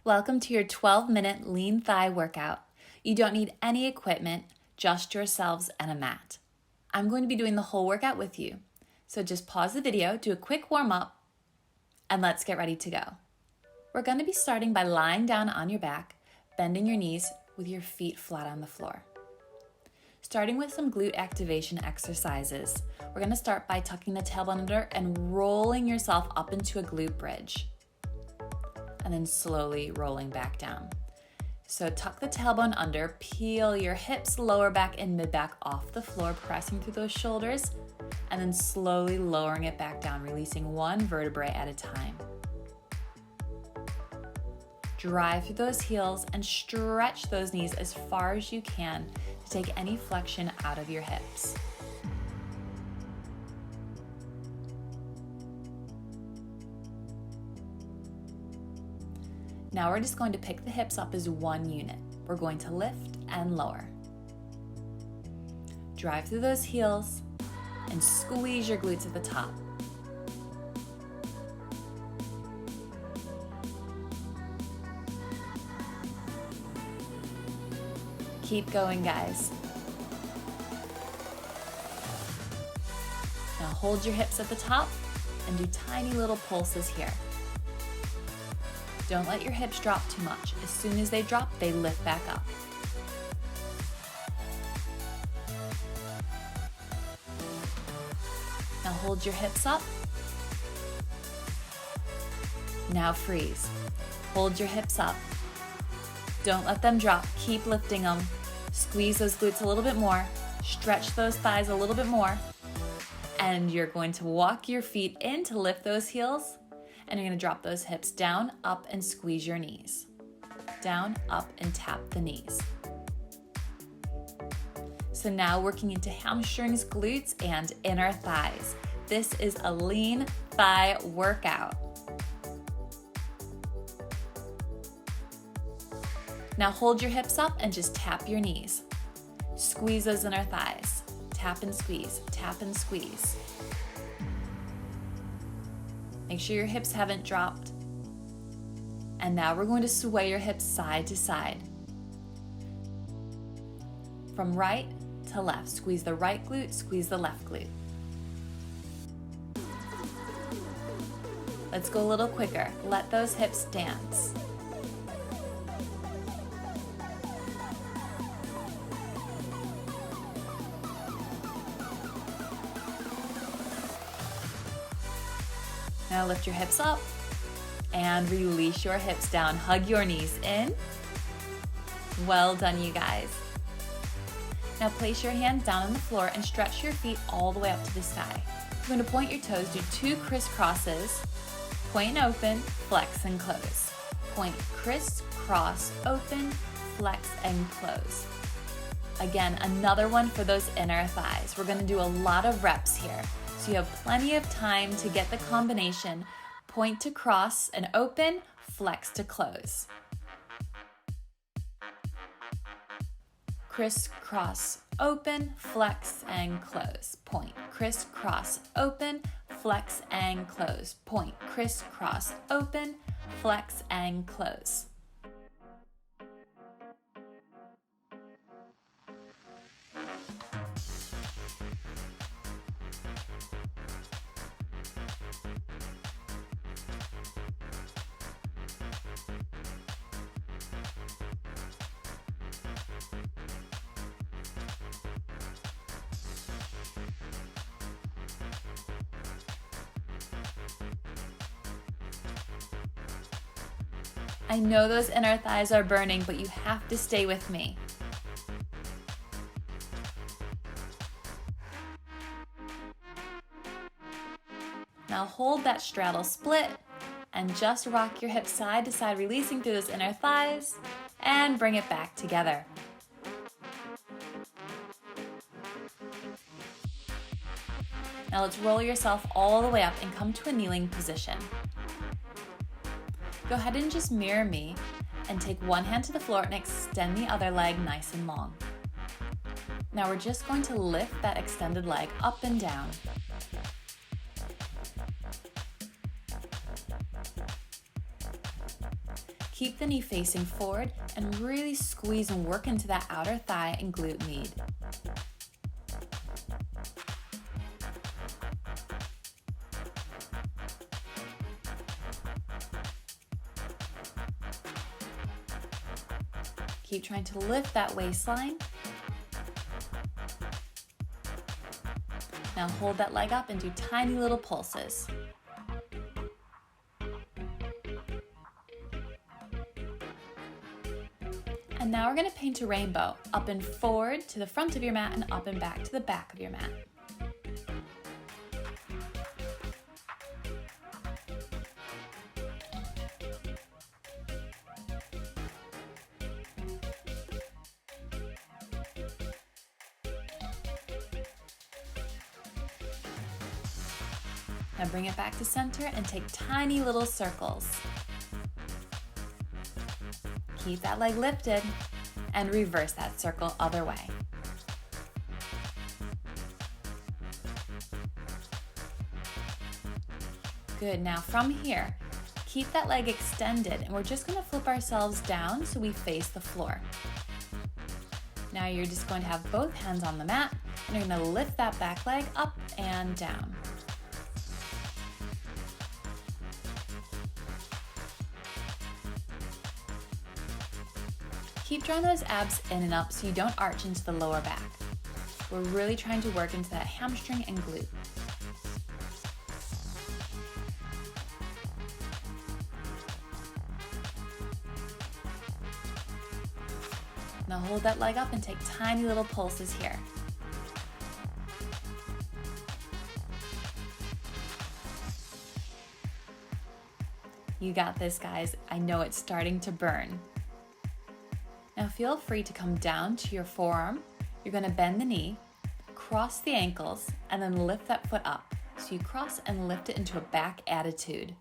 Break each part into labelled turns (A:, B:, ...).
A: Welcome to your 12-minute lean thigh workout. You don't need any equipment, just yourselves and a mat. I'm going to be doing the whole workout with you. So just pause the video, do a quick warm up, and let's get ready to go. We're going to be starting by lying down on your back, bending your knees with your feet flat on the floor. Starting with some glute activation exercises, we're going to start by tucking the tailbone under and rolling yourself up into a glute bridge, and then slowly rolling back down. So tuck the tailbone under, peel your hips, lower back and mid back off the floor, pressing through those shoulders, and then slowly lowering it back down, releasing one vertebrae at a time. Drive through those heels and stretch those knees as far as you can to take any flexion out of your hips. Now we're just going to pick the hips up as one unit. We're going to lift and lower. Drive through those heels and squeeze your glutes at the top. Keep going, guys. Now hold your hips at the top and do tiny little pulses here. Don't let your hips drop too much. As soon as they drop, they lift back up. Now hold your hips up. Now freeze. Hold your hips up. Don't let them drop. Keep lifting them. Squeeze those glutes a little bit more. Stretch those thighs a little bit more. And you're going to walk your feet in to lift those heels. And you're going to drop those hips down, up, and squeeze your knees. Down, up, and tap the knees. So now working into hamstrings, glutes, and inner thighs. This is a lean thigh workout. Now hold your hips up and just tap your knees. Squeeze those inner thighs. Tap and squeeze, tap and squeeze. Make sure your hips haven't dropped. And now we're going to sway your hips side to side. From right to left. Squeeze the right glute, squeeze the left glute. Let's go a little quicker. Let those hips dance. Now lift your hips up and release your hips down. Hug your knees in. Well done, you guys. Now place your hands down on the floor and stretch your feet all the way up to the sky. You're going to point your toes, do 2 crisscrosses, point and open, flex and close. Point, crisscross, open, flex and close. Again, another one for those inner thighs. We're going to do a lot of reps here. So you have plenty of time to get the combination. Point to cross and open, flex to close. Crisscross, open, flex and close. Point, crisscross, open, flex and close. Point, crisscross, open, flex and close. I know those inner thighs are burning, but you have to stay with me. Now hold that straddle split and just rock your hips side to side, releasing through those inner thighs, and bring it back together. Now let's roll yourself all the way up and come to a kneeling position. Go ahead and just mirror me and take one hand to the floor and extend the other leg nice and long. Now we're just going to lift that extended leg up and down. Keep the knee facing forward and really squeeze and work into that outer thigh and glute med. Keep trying to lift that waistline. Now hold that leg up and do tiny little pulses. And now we're going to paint a rainbow, up and forward to the front of your mat and up and back to the back of your mat. Now bring it back to center and take tiny little circles. Keep that leg lifted and reverse that circle other way. Good, now from here, keep that leg extended and we're just going to flip ourselves down so we face the floor. Now you're just going to have both hands on the mat and you're going to lift that back leg up and down. Keep drawing those abs in and up so you don't arch into the lower back. We're really trying to work into that hamstring and glute. Now hold that leg up and take tiny little pulses here. You got this, guys. I know it's starting to burn. Now feel free to come down to your forearm. You're going to bend the knee, cross the ankles, and then lift that foot up. So you cross and lift it into a back attitude.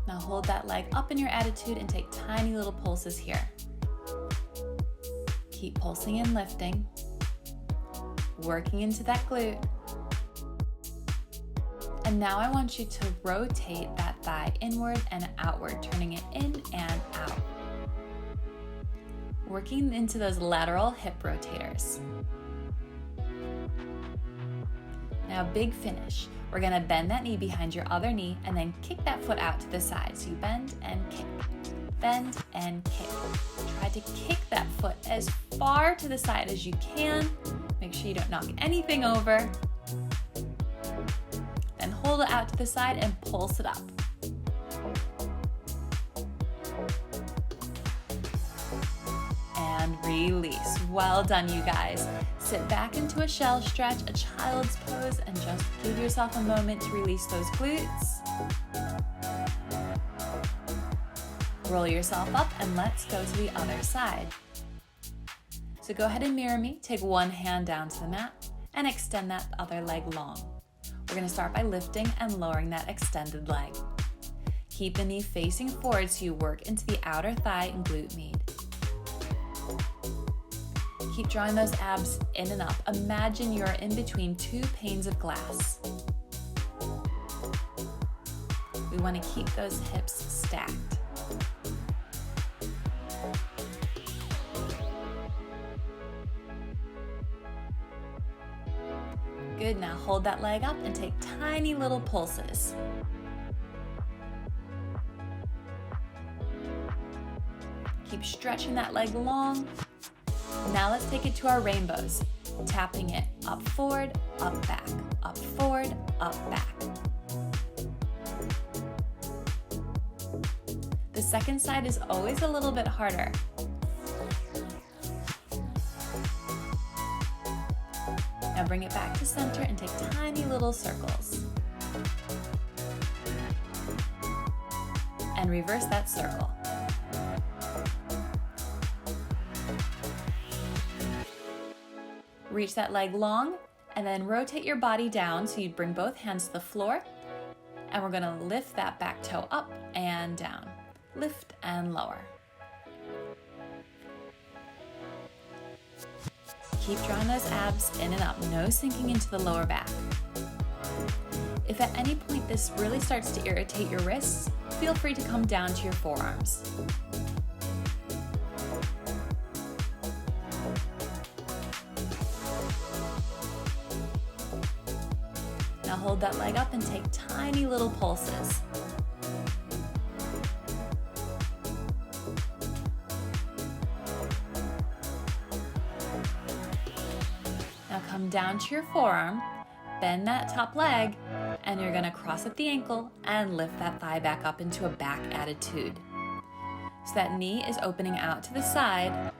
A: Now hold that leg up in your attitude and take tiny little pulses here. Keep pulsing and lifting, working into that glute. And now I want you to rotate that thigh inward and outward, turning it in and out. Working into those lateral hip rotators. Now big finish. We're gonna bend that knee behind your other knee and then kick that foot out to the side. So you bend and kick, bend and kick. Try to kick that foot as far to the side as you can. Make sure you don't knock anything over. Then hold it out to the side and pulse it up. And release. Well done, you guys. Sit back into a shell stretch, a child's pose, and just give yourself a moment to release those glutes. Roll yourself up and let's go to the other side. So go ahead and mirror me. Take one hand down to the mat and extend that other leg long. We're going to start by lifting and lowering that extended leg. Keep the knee facing forward so you work into the outer thigh and glute med. Keep drawing those abs in and up. Imagine you're in between two panes of glass. We want to keep those hips stacked. Good, now hold that leg up and take tiny little pulses. Keep stretching that leg long. Now let's take it to our rainbows. Tapping it up forward, up back, up forward, up back. The second side is always a little bit harder. Now bring it back to center and take tiny little circles. And reverse that circle. Reach that leg long And then rotate your body down so you bring both hands to the floor. And we're gonna lift that back toe up and down. Lift and lower. Keep drawing those abs in and up, no sinking into the lower back. If at any point this really starts to irritate your wrists, feel free to come down to your forearms. Now hold that leg up and take tiny little pulses. Now come down to your forearm, bend that top leg, and you're gonna cross at the ankle and lift that thigh back up into a back attitude. So that knee is opening out to the side,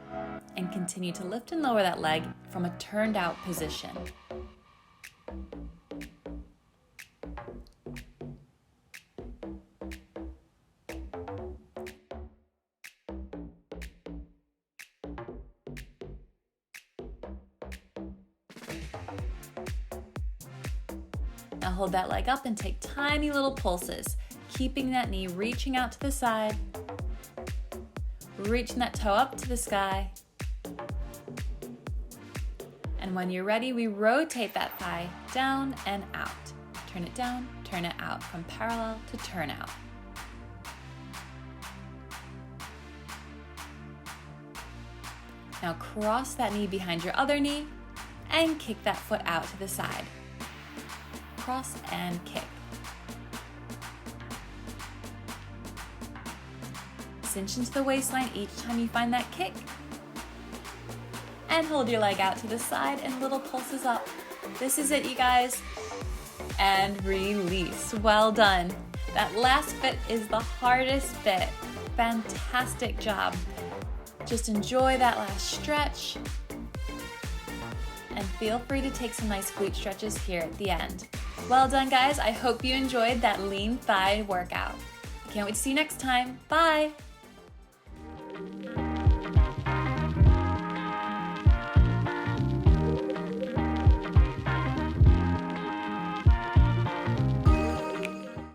A: and continue to lift and lower that leg from a turned out position. Now hold that leg up and take tiny little pulses, keeping that knee reaching out to the side, reaching that toe up to the sky. And when you're ready, we rotate that thigh down and out. Turn it down, turn it out, from parallel to turn out. Now cross that knee behind your other knee and kick that foot out to the side. Cross and kick. Cinch into the waistline each time you find that kick. And hold your leg out to the side and little pulses up. This is it, you guys. And release. Well done. That last bit is the hardest bit. Fantastic job. Just enjoy that last stretch. And feel free to take some nice glute stretches here at the end. Well done, guys. I hope you enjoyed that lean thigh workout. I can't wait to see you next time. Bye.